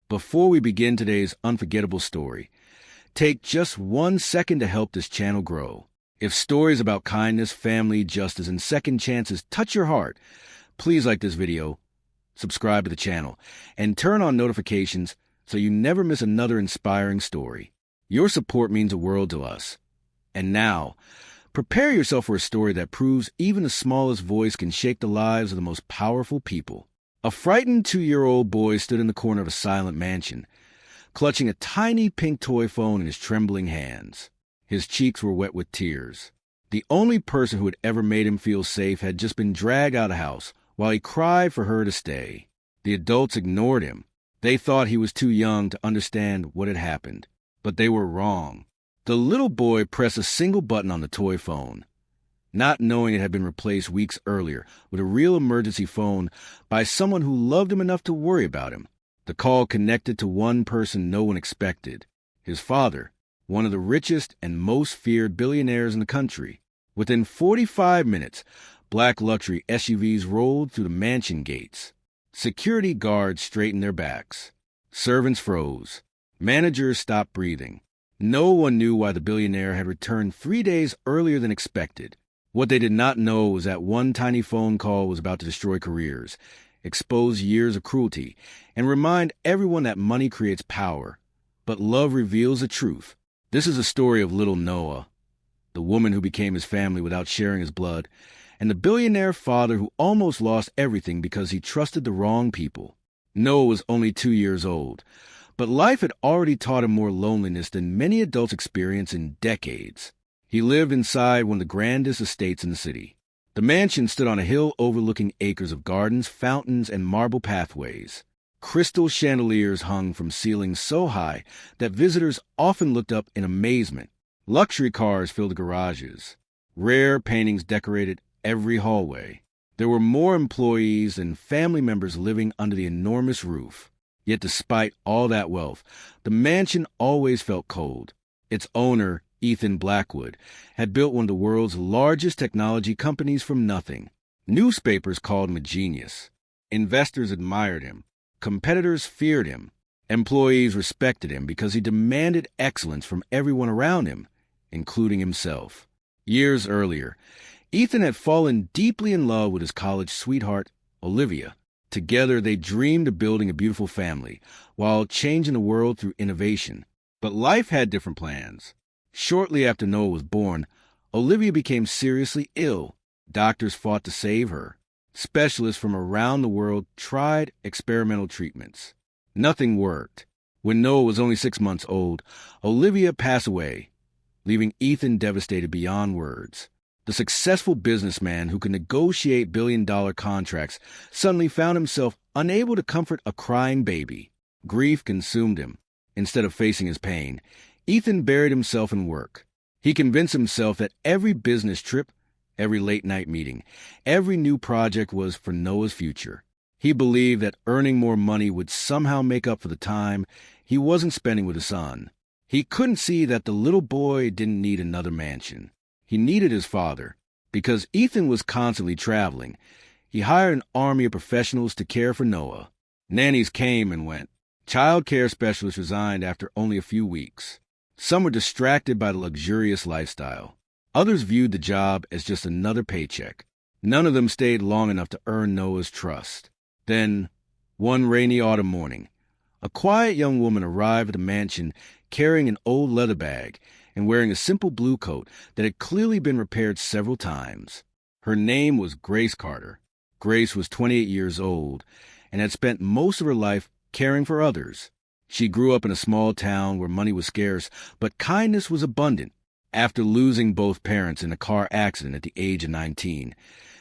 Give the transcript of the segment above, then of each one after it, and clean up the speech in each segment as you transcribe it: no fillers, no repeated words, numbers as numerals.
Before we begin today's unforgettable story, take just 1 second to help this channel grow. If stories about kindness, family, justice, and second chances touch your heart, please like this video, subscribe to the channel, and turn on notifications so you never miss another inspiring story. Your support means the world to us. And now, prepare yourself for a story that proves even the smallest voice can shake the lives of the most powerful people. A frightened 2-year-old boy stood in the corner of a silent mansion, clutching a tiny pink toy phone in his trembling hands. His cheeks were wet with tears. The only person who had ever made him feel safe had just been dragged out of the house while he cried for her to stay. The adults ignored him. They thought he was too young to understand what had happened, but they were wrong. The little boy pressed a single button on the toy phone, not knowing it had been replaced weeks earlier with a real emergency phone by someone who loved him enough to worry about him. The call connected to one person no one expected, his father, one of the richest and most feared billionaires in the country. Within 45 minutes, black luxury SUVs rolled through the mansion gates. Security guards straightened their backs. Servants froze. Managers stopped breathing. No one knew why the billionaire had returned 3 days earlier than expected. What they did not know was that one tiny phone call was about to destroy careers, expose years of cruelty, and remind everyone that money creates power, but love reveals the truth. This is a story of little Noah, the woman who became his family without sharing his blood, and the billionaire father who almost lost everything because he trusted the wrong people. Noah was only 2 years old, but life had already taught him more loneliness than many adults experience in decades. He lived inside one of the grandest estates in the city. The mansion stood on a hill overlooking acres of gardens, fountains, and marble pathways. Crystal chandeliers hung from ceilings so high that visitors often looked up in amazement. Luxury cars filled the garages. Rare paintings decorated every hallway. There were more employees than family members living under the enormous roof. Yet despite all that wealth, the mansion always felt cold. Its owner, Ethan Blackwood, had built one of the world's largest technology companies from nothing. Newspapers called him a genius. Investors admired him. Competitors feared him. Employees respected him because he demanded excellence from everyone around him, including himself. Years earlier, Ethan had fallen deeply in love with his college sweetheart, Olivia. Together, they dreamed of building a beautiful family while changing the world through innovation. But life had different plans. Shortly after Noah was born, Olivia became seriously ill. Doctors fought to save her. Specialists from around the world tried experimental treatments. Nothing worked. When Noah was only 6 months old, Olivia passed away, leaving Ethan devastated beyond words. The successful businessman who could negotiate billion-dollar contracts suddenly found himself unable to comfort a crying baby. Grief consumed him. Instead of facing his pain, Ethan buried himself in work. He convinced himself that every business trip, every late-night meeting, every new project was for Noah's future. He believed that earning more money would somehow make up for the time he wasn't spending with his son. He couldn't see that the little boy didn't need another mansion. He needed his father. Because Ethan was constantly traveling, he hired an army of professionals to care for Noah. Nannies came and went. Child care specialists resigned after only a few weeks. Some were distracted by the luxurious lifestyle. Others viewed the job as just another paycheck. None of them stayed long enough to earn Noah's trust. Then, one rainy autumn morning, a quiet young woman arrived at the mansion carrying an old leather bag and wearing a simple blue coat that had clearly been repaired several times. Her name was Grace Carter. Grace was 28 years old and had spent most of her life caring for others. She grew up in a small town where money was scarce, but kindness was abundant. After losing both parents in a car accident at the age of 19,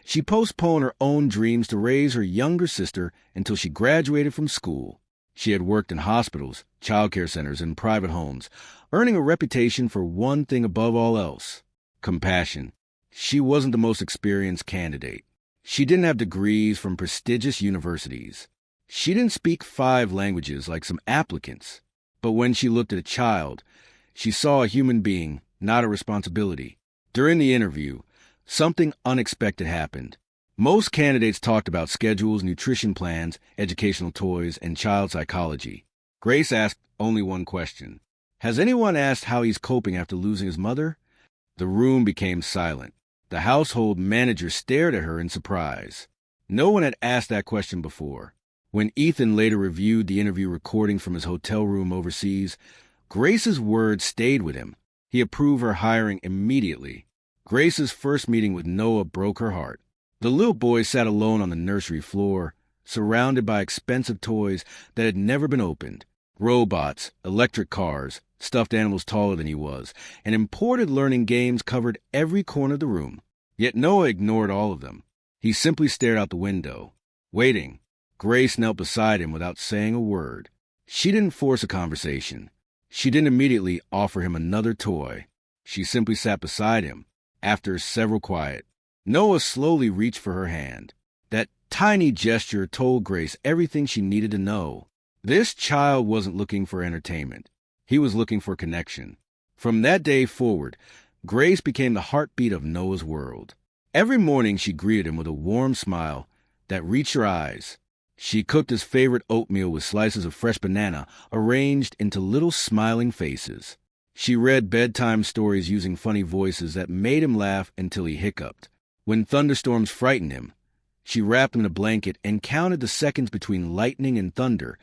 she postponed her own dreams to raise her younger sister until she graduated from school. She had worked in hospitals, childcare centers, and private homes, earning a reputation for one thing above all else: compassion. She wasn't the most experienced candidate. She didn't have degrees from prestigious universities. She didn't speak 5 languages like some applicants. But when she looked at a child, she saw a human being, not a responsibility. During the interview, something unexpected happened. Most candidates talked about schedules, nutrition plans, educational toys, and child psychology. Grace asked only one question. Has anyone asked how he's coping after losing his mother? The room became silent. The household manager stared at her in surprise. No one had asked that question before. When Ethan later reviewed the interview recording from his hotel room overseas, Grace's words stayed with him. He approved her hiring immediately. Grace's first meeting with Noah broke her heart. The little boy sat alone on the nursery floor, surrounded by expensive toys that had never been opened. Robots, electric cars, stuffed animals taller than he was, and imported learning games covered every corner of the room. Yet Noah ignored all of them. He simply stared out the window, waiting. Grace knelt beside him without saying a word. She didn't force a conversation. She didn't immediately offer him another toy. She simply sat beside him. After several quiet, Noah slowly reached for her hand. That tiny gesture told Grace everything she needed to know. This child wasn't looking for entertainment. He was looking for connection. From that day forward, Grace became the heartbeat of Noah's world. Every morning she greeted him with a warm smile that reached her eyes. She cooked his favorite oatmeal with slices of fresh banana arranged into little smiling faces. She read bedtime stories using funny voices that made him laugh until he hiccuped. When thunderstorms frightened him, she wrapped him in a blanket and counted the seconds between lightning and thunder,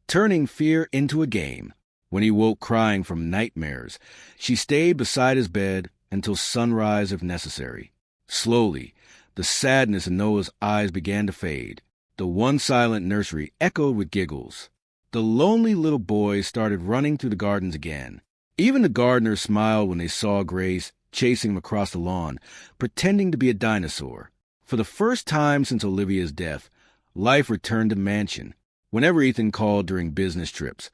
turning fear into a game. When he woke crying from nightmares, she stayed beside his bed until sunrise if necessary. Slowly, the sadness in Noah's eyes began to fade. The one silent nursery echoed with giggles. The lonely little boys started running through the gardens again. Even the gardeners smiled when they saw Grace chasing him across the lawn, pretending to be a dinosaur. For the first time since Olivia's death, life returned to Mansion. Whenever Ethan called during business trips,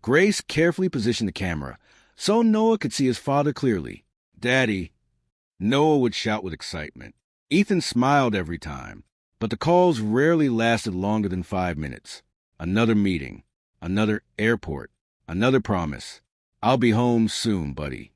Grace carefully positioned the camera so Noah could see his father clearly. "Daddy," Noah would shout with excitement. Ethan smiled every time, but the calls rarely lasted longer than 5 minutes. Another meeting, another airport, another promise. "I'll be home soon, buddy."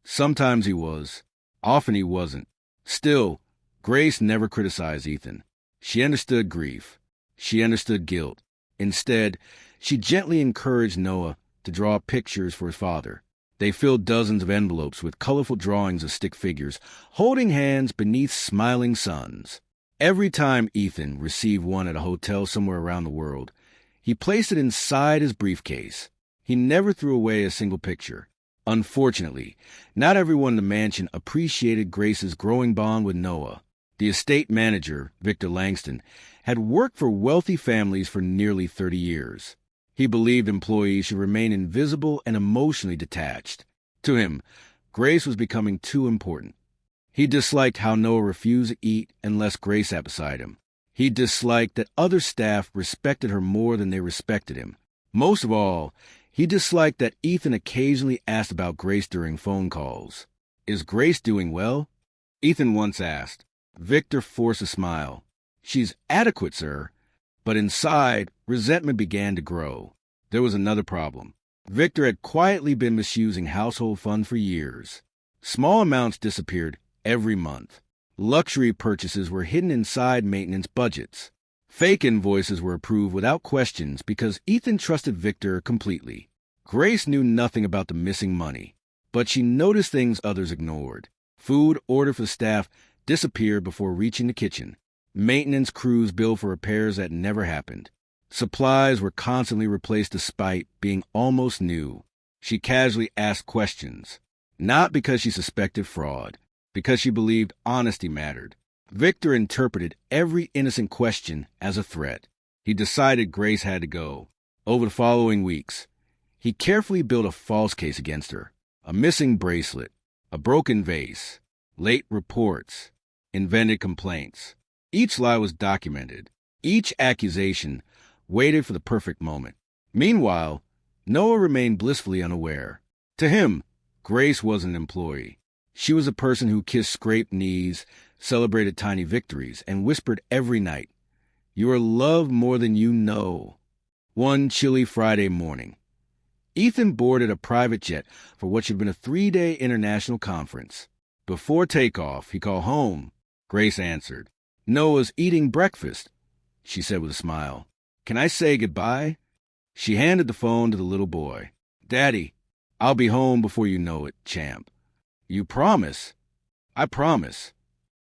Sometimes he was, often he wasn't. Still, Grace never criticized Ethan. She understood grief. She understood guilt. Instead, she gently encouraged Noah to draw pictures for his father. They filled dozens of envelopes with colorful drawings of stick figures, holding hands beneath smiling suns. Every time Ethan received one at a hotel somewhere around the world, he placed it inside his briefcase. He never threw away a single picture. Unfortunately, not everyone in the mansion appreciated Grace's growing bond with Noah. The estate manager, Victor Langston, had worked for wealthy families for nearly 30 years. He believed employees should remain invisible and emotionally detached. To him, Grace was becoming too important. He disliked how Noah refused to eat unless Grace sat beside him. He disliked that other staff respected her more than they respected him. Most of all, he disliked that Ethan occasionally asked about Grace during phone calls. "Is Grace doing well?" Ethan once asked. Victor forced a smile. "She's adequate, sir." But inside, resentment began to grow. There was another problem. Victor had quietly been misusing household funds for years. Small amounts disappeared every month. Luxury purchases were hidden inside maintenance budgets. Fake invoices were approved without questions because Ethan trusted Victor completely. Grace knew nothing about the missing money, but she noticed things others ignored. Food ordered for staff disappeared before reaching the kitchen. Maintenance crews billed for repairs that never happened. Supplies were constantly replaced despite being almost new. She casually asked questions, not because she suspected fraud, because she believed honesty mattered. Victor interpreted every innocent question as a threat. He decided Grace had to go. Over the following weeks, he carefully built a false case against her. A missing bracelet, a broken vase, late reports, invented complaints. Each lie was documented. Each accusation waited for the perfect moment. Meanwhile, Noah remained blissfully unaware. To him, Grace was an employee. She was a person who kissed scraped knees, celebrated tiny victories, and whispered every night, "You are loved more than you know." One chilly Friday morning, Ethan boarded a private jet for what should have been a 3-day international conference. Before takeoff, he called home. Grace answered. "Noah's eating breakfast," she said with a smile. "Can I say goodbye?" She handed the phone to the little boy. "Daddy, I'll be home before you know it, champ." "You promise?" "I promise."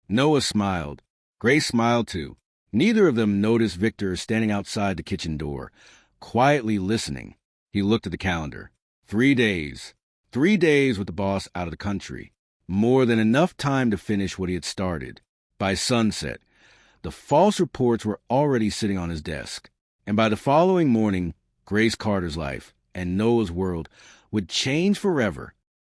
Noah smiled. Grace smiled too. Neither of them noticed Victor standing outside the kitchen door, quietly listening. He looked at the calendar. 3 days. 3 days with the boss out of the country. More than enough time to finish what he had started. By sunset, the false reports were already sitting on his desk. And by the following morning, Grace Carter's life and Noah's world would change forever.